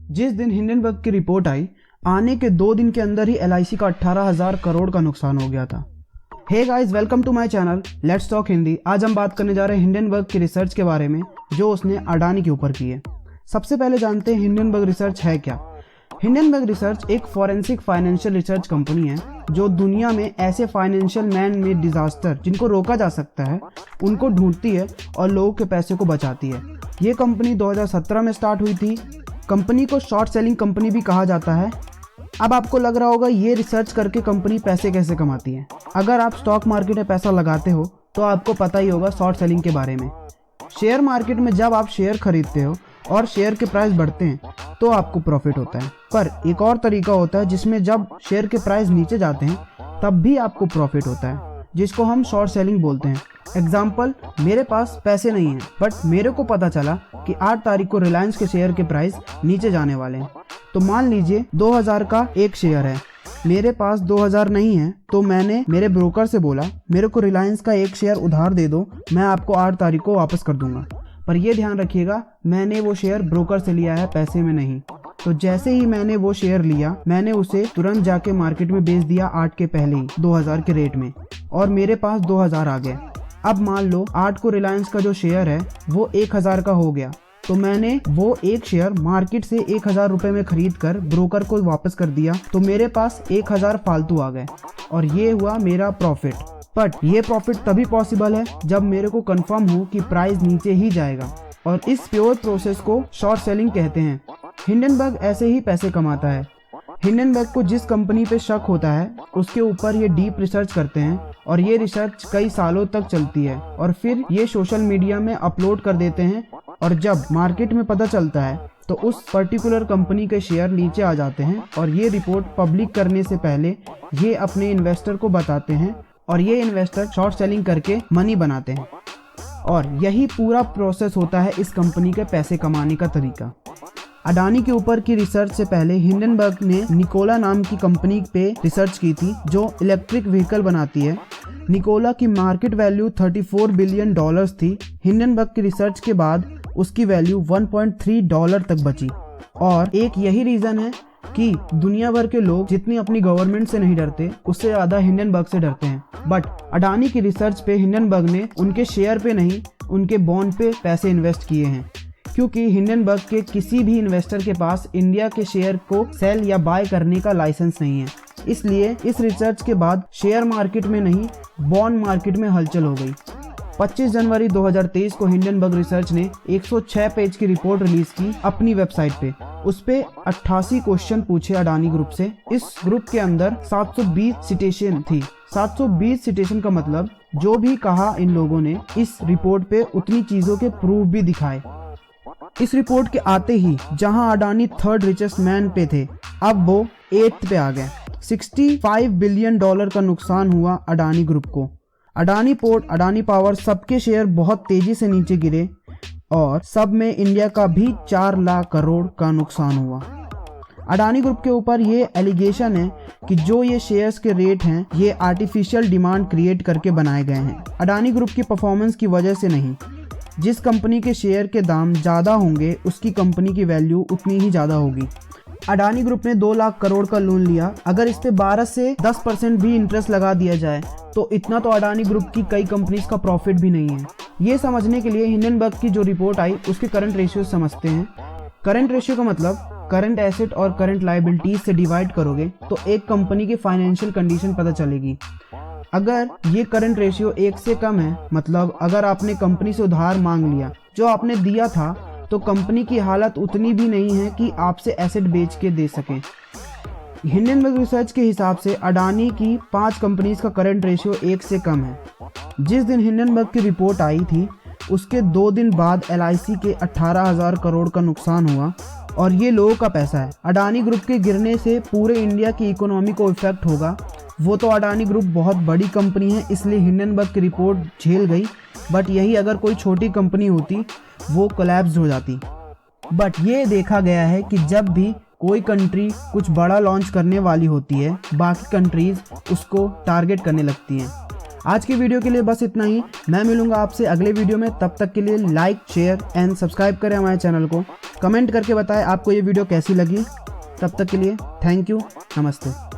जिस दिन हिंडनबर्ग की रिपोर्ट आई, आने के 2 दिन के अंदर ही एलआईसी का 18,000 करोड़ का नुकसान हो गया था। Hey guys, welcome to my channel let's talk Hindi. आज हम बात करने जा रहे हैं हिंडनबर्ग की रिसर्च के बारे में जो उसने अडानी के ऊपर की है। सबसे पहले जानते हैं हिंडनबर्ग रिसर्च है क्या। हिंडनबर्ग रिसर्च एक फॉरेंसिक फाइनेंशियल रिसर्च कंपनी है जो दुनिया में ऐसे फाइनेंशियल मैन मेड डिजास्टर जिनको रोका जा सकता है उनको ढूंढती है और लोगों के पैसे को बचाती है। ये कंपनी 2017 में स्टार्ट हुई थी। कंपनी को शॉर्ट सेलिंग कंपनी भी कहा जाता है। अब आपको लग रहा होगा ये रिसर्च करके कंपनी पैसे कैसे कमाती है। अगर आप स्टॉक मार्केट में पैसा लगाते हो तो आपको पता ही होगा शॉर्ट सेलिंग के बारे में। शेयर मार्केट में जब आप शेयर खरीदते हो और शेयर के प्राइस बढ़ते हैं तो आपको प्रॉफिट होता है। पर एक और तरीका होता है जिसमें जब शेयर के प्राइस नीचे जाते हैं तब भी आपको प्रॉफिट होता है, जिसको हम शॉर्ट सेलिंग बोलते हैं। एग्जाम्पल, मेरे पास पैसे नहीं हैं बट मेरे को पता चला कि 8 तारीख को रिलायंस के शेयर के प्राइस नीचे जाने वाले हैं। तो मान लीजिए 2000 का एक शेयर है, मेरे पास 2000 नहीं है, तो मैंने मेरे ब्रोकर से बोला मेरे को रिलायंस का एक शेयर उधार दे दो, मैं आपको 8 तारीख को वापस कर दूंगा। पर यह ध्यान रखिएगा मैंने वो शेयर ब्रोकर से लिया है, पैसे में नहीं। तो जैसे ही मैंने वो शेयर लिया मैंने उसे तुरंत जाके मार्केट में बेच दिया 8 के पहले ही 2000 के रेट में, और मेरे पास 2000 आ गए। अब मान लो 8 को रिलायंस का जो शेयर है वो 1000 का हो गया, तो मैंने वो एक शेयर मार्केट से 1000 रुपए में खरीद कर ब्रोकर को वापस कर दिया, तो मेरे पास 1000 फालतू आ गए और ये हुआ मेरा प्रॉफिट। बट ये प्रॉफिट तभी पॉसिबल है जब मेरे को कंफर्म हो कि प्राइस नीचे ही जाएगा, और इस प्योर प्रोसेस को शॉर्ट सेलिंग कहते हैं। हिंडनबर्ग ऐसे ही पैसे कमाता है। हिंडनबर्ग को जिस कंपनी पे शक होता है उसके ऊपर ये डीप रिसर्च करते हैं और ये रिसर्च कई सालों तक चलती है और फिर ये सोशल मीडिया में अपलोड कर देते हैं, और जब मार्केट में पता चलता है तो उस पर्टिकुलर कंपनी के शेयर नीचे आ जाते हैं और ये रिपोर्ट पब्लिक करने से पहले ये अपने इन्वेस्टर को बताते हैं और ये इन्वेस्टर शॉर्ट सेलिंग करके मनी बनाते हैं। और यही पूरा प्रोसेस होता है इस कंपनी के पैसे कमाने का तरीका। अडानी के ऊपर की रिसर्च से पहले हिंडनबर्ग ने निकोला नाम की कंपनी पे रिसर्च की थी जो इलेक्ट्रिक व्हीकल बनाती है। निकोला की मार्केट वैल्यू $34 बिलियन थी। हिंडनबर्ग की रिसर्च के बाद उसकी वैल्यू $1.3 तक बची, और एक यही रीज़न है कि दुनिया भर के लोग जितनी अपनी गवर्नमेंट से नहीं डरते उससे ज़्यादा हिंडनबर्ग से डरते हैं। बट अडानी की रिसर्च पे हिंडनबर्ग ने उनके शेयर पे नहीं, उनके बॉन्ड पे पैसे इन्वेस्ट किए हैं, क्योंकि हिंडनबर्ग के किसी भी इन्वेस्टर के पास इंडिया के शेयर को सेल या बाय करने का लाइसेंस नहीं है। इसलिए इस रिसर्च के बाद शेयर मार्केट में नहीं, बॉन्ड मार्केट में हलचल हो गई। 25 जनवरी 2023 को हिंडनबर्ग रिसर्च ने 106 पेज की रिपोर्ट रिलीज की अपनी वेबसाइट पे। उस पे 88 क्वेश्चन पूछे अडानी ग्रुप से। इस ग्रुप के अंदर 720 सिटेशन थी। 720 सिटेशन का मतलब जो भी कहा इन लोगों ने इस रिपोर्ट पे उतनी चीजों के प्रूफ भी दिखाए। इस रिपोर्ट के आते ही जहां अडानी 3rd रिचेस्ट मैन पे थे, अब वो 8th पे आ गए। $65 बिलियन का नुकसान हुआ अडानी ग्रुप को। अडानी पोर्ट, अडानी पावर, सबके शेयर बहुत तेजी से नीचे गिरे और सब में इंडिया का भी 4 लाख करोड़ का नुकसान हुआ। अडानी ग्रुप के ऊपर ये एलिगेशन है कि जो ये शेयर्स के रेट हैं ये आर्टिफिशियल डिमांड क्रिएट करके बनाए गए हैं, अडानी ग्रुप की परफॉर्मेंस की वजह से नहीं। जिस कंपनी के शेयर के दाम ज़्यादा होंगे उसकी कंपनी की वैल्यू उतनी ही ज़्यादा होगी। अडानी ग्रुप ने 2 लाख करोड़ का लोन लिया। अगर इस पे 12 से 10% भी इंटरेस्ट लगा दिया जाए तो इतना तो अडानी ग्रुप की कई कंपनीज का प्रॉफिट भी नहीं है। ये समझने के लिए हिंडनबर्ग की जो रिपोर्ट आई उसके करंट रेशियो समझते हैं। करंट रेशियो का मतलब करंट एसेट और करंट लायबिलिटीज से डिवाइड करोगे तो एक कंपनी की फाइनेंशियल कंडीशन पता चलेगी। अगर ये करंट रेशियो 1 से कम है, मतलब अगर आपने कंपनी से उधार मांग लिया जो आपने दिया था, तो कंपनी की हालत उतनी भी नहीं है कि आपसे एसेट बेच के दे सकें। हिंडनबर्ग रिसर्च के हिसाब से अडानी की 5 कंपनीज का करंट रेशियो 1 से कम है। जिस दिन हिंडनबर्ग की रिपोर्ट आई थी उसके 2 दिन बाद एलआईसी के 18,000 करोड़ का नुकसान हुआ, और ये लोगों का पैसा है। अडानी ग्रुप के गिरने से पूरे इंडिया की इकोनॉमी को इफेक्ट होगा। वो तो अडानी ग्रुप बहुत बड़ी कंपनी है इसलिए हिंडनबर्ग की रिपोर्ट झेल गई, बट यही अगर कोई छोटी कंपनी होती वो कोलैप्स हो जाती। बट ये देखा गया है कि जब भी कोई कंट्री कुछ बड़ा लॉन्च करने वाली होती है बाकी कंट्रीज उसको टारगेट करने लगती हैं। आज की वीडियो के लिए बस इतना ही। मैं मिलूंगा आपसे अगले वीडियो में। तब तक के लिए लाइक, शेयर एंड सब्सक्राइब करें हमारे चैनल को। कमेंट करके बताएं आपको ये वीडियो कैसी लगी। तब तक के लिए थैंक यू, नमस्ते।